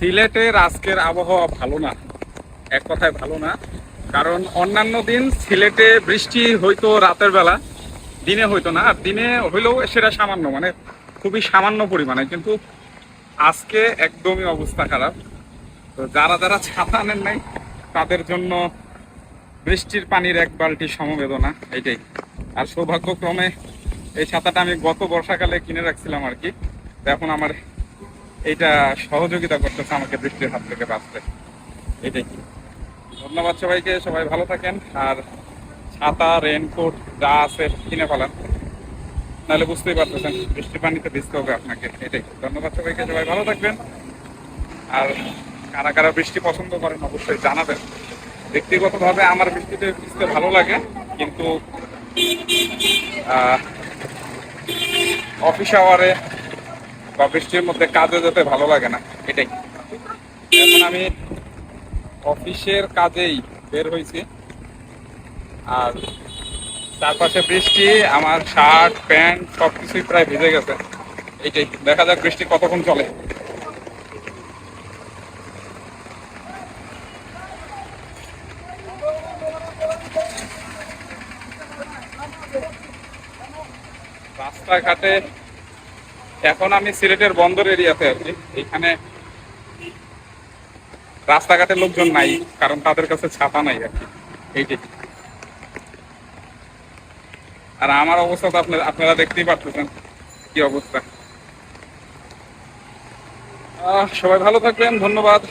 সিলেটের আজকের আবহাওয়া ভালো না, এক কথায় ভালো না। কারণ অন্যান্য দিন সিলেটে বৃষ্টি হয়তো রাতের বেলা, দিনে হইতো না, আর দিনে হইলেও সেটা সামান্য, মানে খুবই সামান্য পরিমাণে। কিন্তু আজকে একদমই অবস্থা খারাপ। তো যারা যারা ছাতা নেন নাই তাদের জন্য বৃষ্টির পানির এক বালতি সমবেদনা, এইটাই। আর সৌভাগ্যক্রমে এই ছাতাটা আমি গত বর্ষাকালে কিনে রাখছিলাম আর কি। তো এখন আমার এইটা সহযোগিতা করতেছে আমাকে বৃষ্টির হাত থেকে বাঁচতে, এটাই। ধন্যবাদ সবাইকে, সবাই ভালো থাকেন। আর ছাতা, রেনকোট যা আছে কিনে ফেলান, নাহলে বুঝতেই পারতেছেন বৃষ্টির পানিতে ভিজতে হবে আপনাকে, এটাই। ধন্যবাদ সবাইকে, সবাই ভালো থাকবেন। আর কারা কারা বৃষ্টি পছন্দ করেন অবশ্যই জানাবেন। ব্যক্তিগতভাবে আমার বৃষ্টিতে ভিজতে ভালো লাগে, কিন্তু অফিস আওয়ারে বা বৃষ্টির মধ্যে কাজে যেতে ভালো লাগে না, এটাই। এখন আমি অফিসের কাজেই বের হয়েছি, আর চারপাশে বৃষ্টি, আমার শার্ট প্যান্ট সবকিছুই প্রায় ভিজে গেছে, এইটাই। দেখা যাক বৃষ্টি কতক্ষণ চলে। রাস্তাঘাটে এখন আমি সিলেটের বন্দর এরিয়াতে আছি, এখানে রাস্তাঘাটে লোকজন নাই, কারণ তাদের কাছে ছাতা নাই আর কি, এইটাই। আর আমার অবস্থা তো আপনারা দেখতেই পারতেছেন কি অবস্থা। সবাই ভালো থাকবেন, ধন্যবাদ।